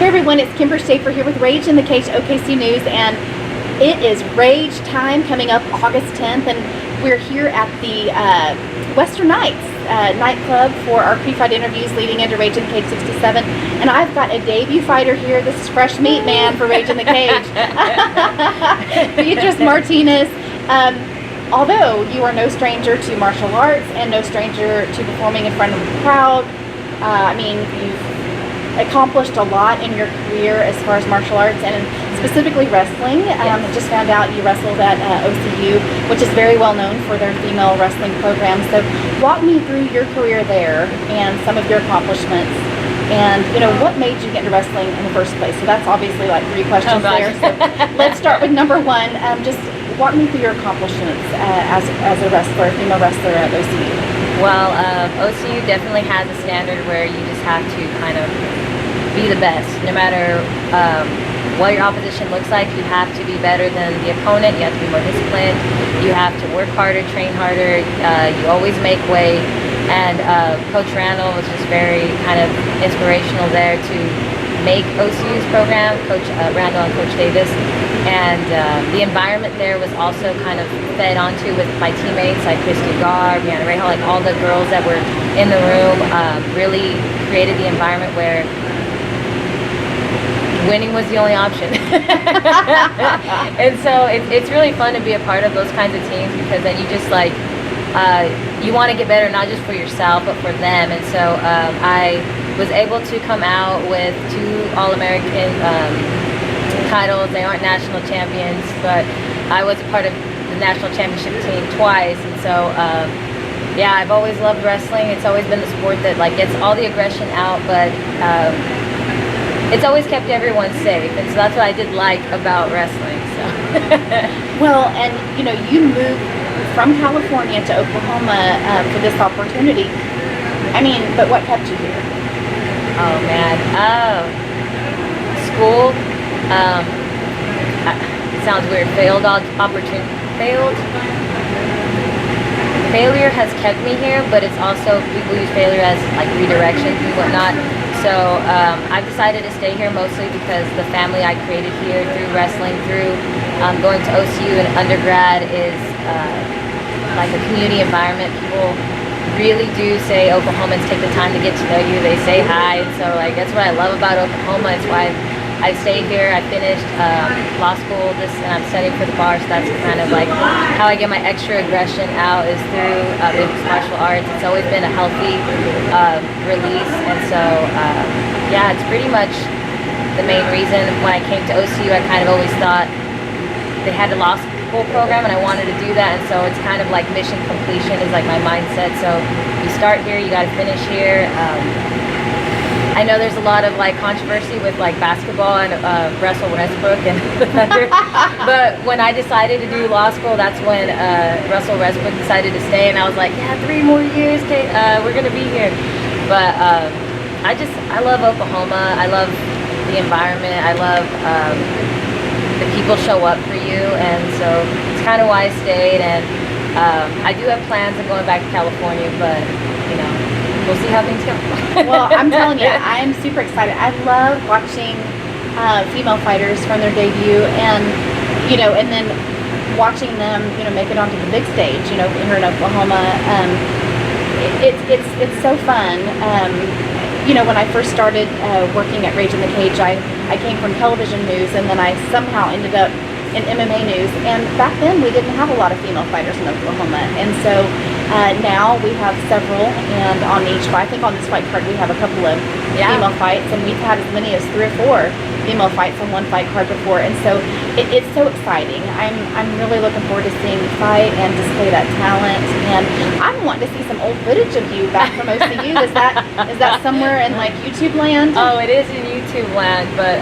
everyone, it's Kimber Schaefer here with Rage in the Cage OKC News, and it is Rage time coming up August 10th, and we're here at the Western Nights nightclub for our pre-fight interviews leading into Rage in the Cage 67, and I've got a debut fighter here. This is fresh meat, man, for Rage in the Cage. Beatrize Martinez. Although you are no stranger to martial arts and no stranger to performing in front of a crowd, I mean, you've accomplished a lot in your career as far as martial arts and specifically wrestling. Yes. I just found out you wrestled at OCU, which is very well known for their female wrestling program. So walk me through your career there and some of your accomplishments. And, you know, what made you get into wrestling in the first place? So that's obviously like 3 questions there. So let's start with number 1. Just walk me through your accomplishments as a wrestler, female wrestler at OCU. Well, OCU definitely has a standard where you just have to kind of be the best. No matter what your opposition looks like, you have to be better than the opponent. You have to be more disciplined. You have to work harder, train harder. You always make weight. And Coach Randall was just very kind of inspirational there to make OCU's program, Coach Randall and Coach Davis. And the environment there was also kind of fed onto with my teammates like Christy Garr, Brianna Rahal, like all the girls that were in the room really created the environment where winning was the only option. And so it's really fun to be a part of those kinds of teams, because then you just like, you want to get better, not just for yourself, but for them. And so I was able to come out with 2 All-American titles. They aren't national champions, but I was a part of the national championship team twice. And so yeah, I've always loved wrestling. It's always been the sport that like gets all the aggression out, but it's always kept everyone safe, and so that's what I did like about wrestling. So Well, and you know, you moved from California to Oklahoma for this opportunity. I mean, but what kept you here? oh man, school. It sounds weird. Failure has kept me here, but it's also, people use failure as like redirection and whatnot. So I've decided to stay here mostly because the family I created here through wrestling, through going to OCU and undergrad is like a community environment. People really do say Oklahomans take the time to get to know you. They say hi, and so like that's what I love about Oklahoma. It's why I stayed here. I finished law school and I'm studying for the bar, so that's kind of like how I get my extra aggression out is through mixed martial arts. It's always been a healthy release, and so yeah, it's pretty much the main reason. When I came to OCU, I kind of always thought they had a law school program, and I wanted to do that, and so it's kind of like mission completion is like my mindset. So you start here, you got to finish here. I know there's a lot of like controversy with like basketball and Russell Westbrook and the Thunder, but when I decided to do law school, that's when Russell Westbrook decided to stay, and I was like, yeah, 3 more years, Kate, we're gonna be here. But I love Oklahoma. I love the environment. I love the people show up for you, and so it's kind of why I stayed. And I do have plans of going back to California, but you know, we'll see how things go. Well, I'm telling you, I am super excited. I love watching female fighters from their debut, and you know, and then watching them, you know, make it onto the big stage. You know, here in Oklahoma, it's so fun. You know, when I first started working at Rage in the Cage, I came from television news, and then I somehow ended up in MMA news. And back then, we didn't have a lot of female fighters in Oklahoma, and so now we have several. And on each fight, I think on this fight card, we have a couple of female fights, and we've had as many as 3 or 4 female fights on one fight card before. And so it's so exciting. I'm really looking forward to seeing you fight and display that talent. And I'm wanting to see some old footage of you back from OCU. Is that somewhere in like YouTube land? Oh, it is in YouTube land, but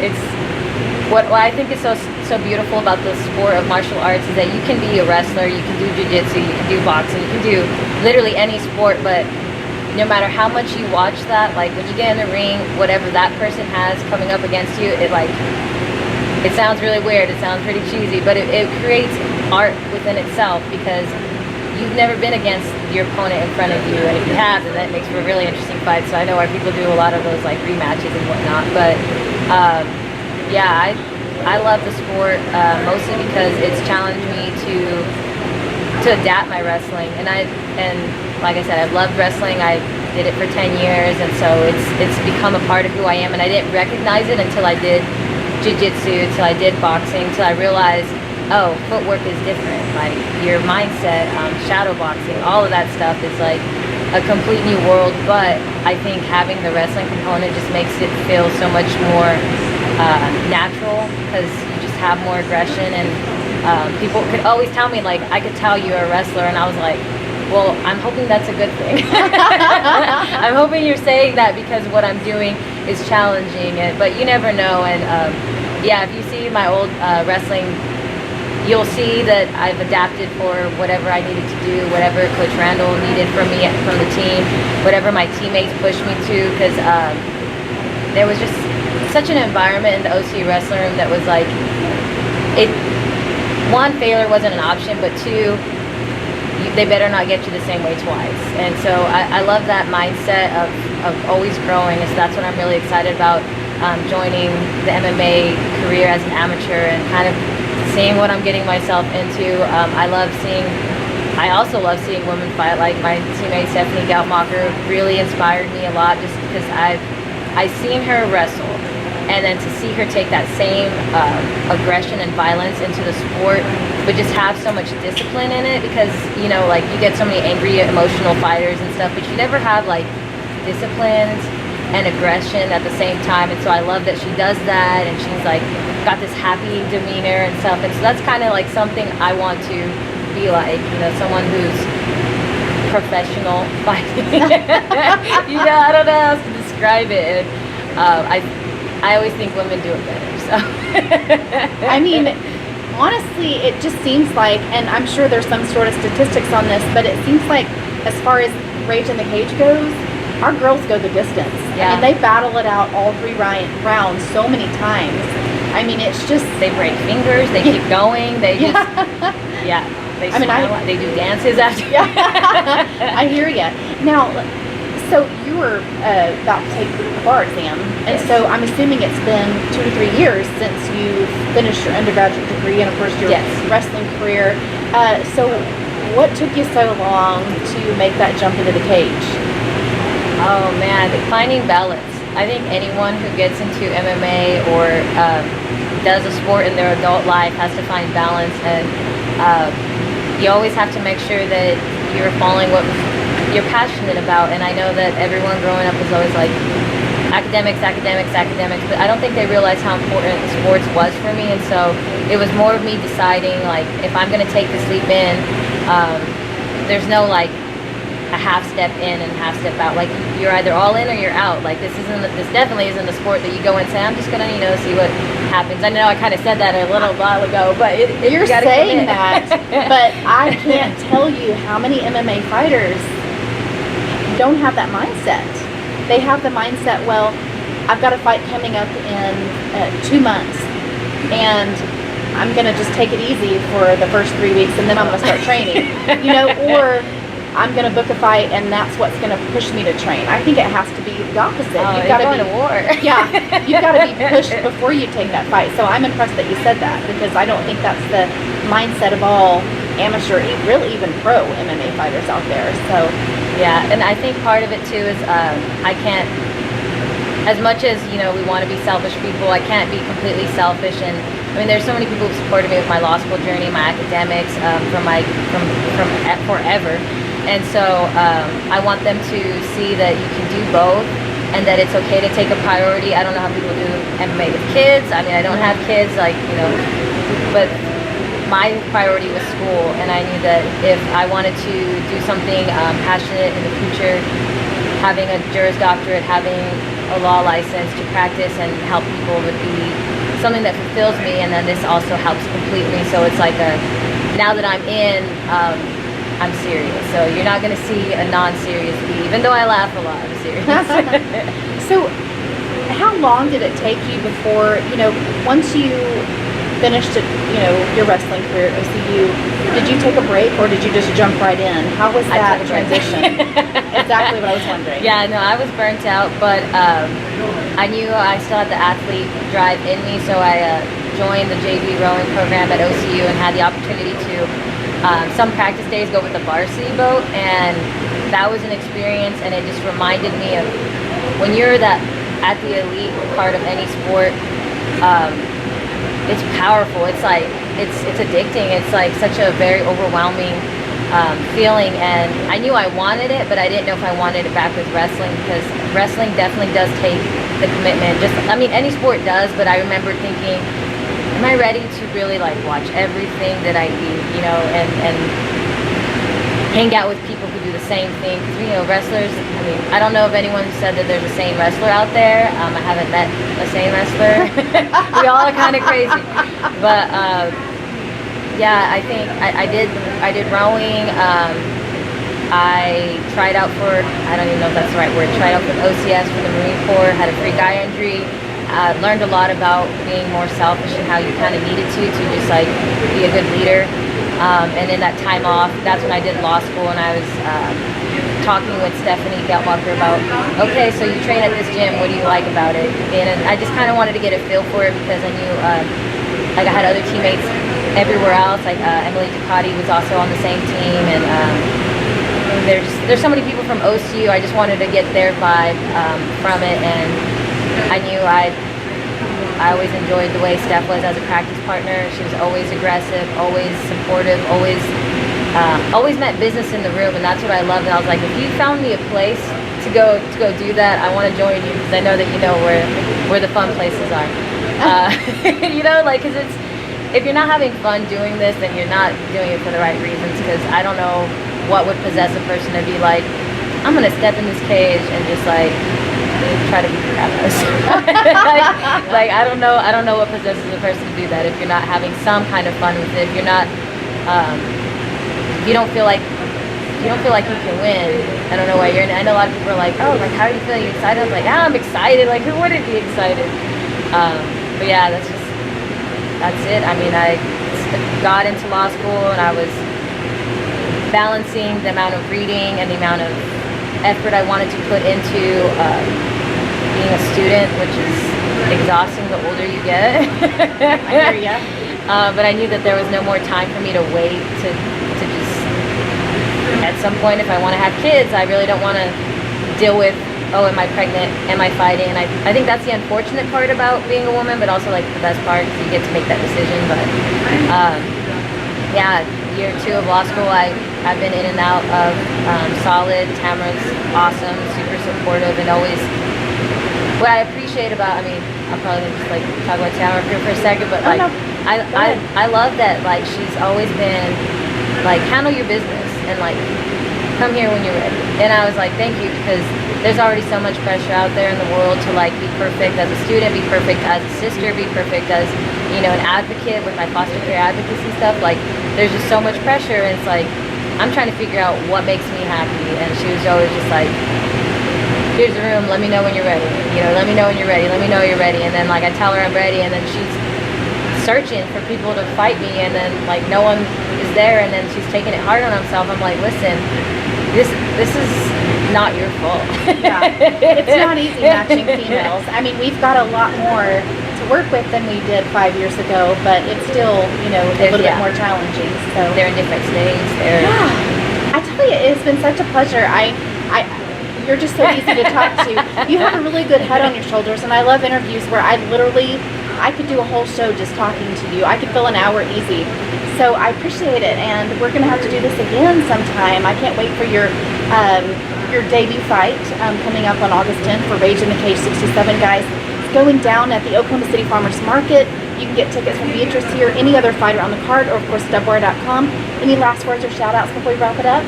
it's what I think is so beautiful about the sport of martial arts is that you can be a wrestler, you can do jiu-jitsu, you can do boxing, you can do literally any sport, but no matter how much you watch that, like when you get in the ring, whatever that person has coming up against you, it sounds really weird, it sounds pretty cheesy, but it creates art within itself, because you've never been against your opponent in front of you, and if you have, then that makes for a really interesting fight. So I know why people do a lot of those like rematches and whatnot. But yeah, I love the sport mostly because it's challenged me to adapt my wrestling, and like I said, I've loved wrestling. I did it for 10 years, and so it's become a part of who I am, and I didn't recognize it until I did jiu-jitsu, till I did boxing, till I realized, oh, footwork is different, like your mindset, shadow boxing, all of that stuff is like a complete new world. But I think having the wrestling component just makes it feel so much more natural, because you just have more aggression, and people could always tell me, like, I could tell you're a wrestler, and I was like, well, I'm hoping that's a good thing. I'm hoping you're saying that because what I'm doing is challenging it, but you never know. And yeah, if you see my old wrestling, you'll see that I've adapted for whatever I needed to do, whatever Coach Randall needed from me, from the team, whatever my teammates pushed me to, because there was just such an environment in the OC wrestling room that was like, one, failure wasn't an option, but two, they better not get you the same way twice. And so I love that mindset of always growing, and so that's what I'm really excited about, joining the MMA career as an amateur and kind of seeing what I'm getting myself into. I also love seeing women fight. Like my teammate Stephanie Goutmacher really inspired me a lot, just because I've seen her wrestle, and then to see her take that same aggression and violence into the sport, but just have so much discipline in it, because, you know, like, you get so many angry, emotional fighters and stuff, but you never have, like, discipline and aggression at the same time. And so I love that she does that, and she's, like, got this happy demeanor and stuff. And so that's kind of, like, something I want to be like, you know, someone who's professional fighting. You know, I don't know how else to describe it. I always think women do it better, so. I mean, honestly, it just seems like, and I'm sure there's some sort of statistics on this, but it seems like as far as Rage in the Cage goes, our girls go the distance. Yeah. I mean, they battle it out all 3 rounds so many times. I mean, it's just... They break fingers, they keep going, they just... Yeah. They smile, they do dances after. Yeah. I hear you. Now, so you were about to take the bar exam, and yes. so I'm assuming it's been 2 to 3 years since you finished your undergraduate degree and, of course, your yes. wrestling career. So what took you so long to make that jump into the cage? Oh, man, finding balance. I think anyone who gets into MMA or does a sport in their adult life has to find balance, and you always have to make sure that you're following what you're passionate about. And I know that everyone growing up was always like academics, but I don't think they realized how important sports was for me. And so it was more of me deciding, like, if I'm going to take this leap in, there's no like a half step in and half step out. Like, you're either all in or you're out. Like, this definitely isn't the sport that you go and say, I'm just gonna, you know, see what happens. I know I kind of said that a little while ago, but you're saying that, but I can't tell you how many MMA fighters don't have that mindset. They have the mindset, well, I've got a fight coming up in 2 months, and I'm gonna just take it easy for the first 3 weeks, and then I'm gonna start training, you know, or I'm going to book a fight, and that's what's going to push me to train. I think it has to be the opposite. Oh, you've got to be to war. Yeah, you've got to be pushed before you take that fight. So I'm impressed that you said that, because I don't think that's the mindset of all amateur, really even pro MMA fighters out there. So yeah, and I think part of it too is I can't, as much as, you know, we want to be selfish people, I can't be completely selfish. And I mean, there's so many people who supported me with my law school journey, my academics, from forever. And so I want them to see that you can do both, and that it's okay to take a priority. I don't know how people do MMA with kids. I mean, I don't have kids, like, you know, but my priority was school, and I knew that if I wanted to do something passionate in the future, having a Juris Doctorate, having a law license to practice and help people would be something that fulfills me, and then this also helps complete me. So it's like now that I'm in, I'm serious. So you're not going to see a non-serious me, even though I laugh a lot. I'm serious. So how long did it take you before, you know, once you finished your wrestling career at OCU, did you take a break or did you just jump right in? How was I that took a break. transition? Exactly what I was wondering. Yeah, no, I was burnt out, but I knew I still had the athlete drive in me, so I joined the JV rowing program at OCU and had the opportunity to some practice days go with the varsity boat, and that was an experience, and it just reminded me of when you're at the elite part of any sport. It's powerful. It's like it's addicting. It's like such a very overwhelming feeling, and I knew I wanted it, but I didn't know if I wanted it back with wrestling, because wrestling definitely does take the commitment. Any sport does, but I remember thinking, am I ready to really like watch everything that I eat, and hang out with people who do the same thing? Because wrestlers, I don't know if anyone said that there's a sane wrestler out there. I haven't met a sane wrestler. We all are kind of crazy, but yeah, I think I did rowing. I tried out for, I don't even know if that's the right word, tried out for the OCS for the Marine Corps, had a free guy injury. Learned a lot about being more selfish and how you kind of needed to just like be a good leader. And in that time off, that's when I did law school, and I was talking with Stephanie Geltmacher about, okay, so you train at this gym, what do you like about it? And I just kind of wanted to get a feel for it, because I knew I had other teammates everywhere else. Like Emily Ducati was also on the same team, and there's so many people from OCU. I just wanted to get their vibe from it, and I knew I always enjoyed the way Steph was as a practice partner. She was always aggressive, always supportive, always meant business in the room, and that's what I loved. And I was like, if you found me a place to go do that, I want to join you, because I know that where the fun places are. Because if you're not having fun doing this, then you're not doing it for the right reasons. Because I don't know what would possess a person to be like, I'm gonna step in this cage and just like try to beat the crap out of someone. I don't know what possesses a person to do that if you're not having some kind of fun with it. If you're not, you don't feel like you can win. I don't know why I know a lot of people are like, oh, like how do you feel? Are you excited? I was like, I'm excited. Like, who wouldn't be excited? But yeah, that's it. I got into law school, and I was balancing the amount of reading and the amount of effort I wanted to put into being a student, which is exhausting the older you get. I hear ya. But I knew that there was no more time for me to wait to just, at some point, if I want to have kids, I really don't want to deal with, oh, am I pregnant? Am I fighting? And I think that's the unfortunate part about being a woman, but also like the best part, because you get to make that decision. But yeah, year 2 of law school, I've been in and out of solid. Tamara's awesome, super supportive, and always, what I appreciate about, I'm probably gonna just like talk about Tamara for a second, but like, I love that, like, she's always been like, handle your business and like come here when you're ready. And I was like, thank you, because there's already so much pressure out there in the world to like be perfect as a student, be perfect as a sister, be perfect as an advocate with my foster care advocacy stuff. Like, there's just so much pressure, and it's like, I'm trying to figure out what makes me happy. And she was always just like, here's the room, let me know when you're ready. Let me know when you're ready, let me know you're ready. And then like I tell her I'm ready, and then she's searching for people to fight me, and then like no one is there, and then she's taking it hard on herself. I'm like, listen, this is not your fault. Yeah, it's not easy matching females. We've got a lot more to work with than we did 5 years ago, but it's still, a little bit more challenging. So they're in different states. Yeah, I tell you, it's been such a pleasure. You're just so easy to talk to. You have a really good head on your shoulders, and I love interviews where I could do a whole show just talking to you. I could fill an hour easy. So I appreciate it, and we're going to have to do this again sometime. I can't wait for your debut fight coming up on August 10th for Rage in the Cage 67, guys. It's going down at the Oklahoma City Farmers Market. You can get tickets from Beatrice here, any other fighter on the card, or of course Dubwire.com. Any last words or shout outs before we wrap it up?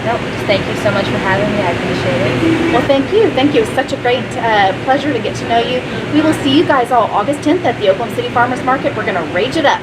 Nope, just thank you so much for having me. I appreciate it. Well, thank you. Thank you. It's such a great pleasure to get to know you. We will see you guys all August 10th at the Oklahoma City Farmers Market. We're going to rage it up.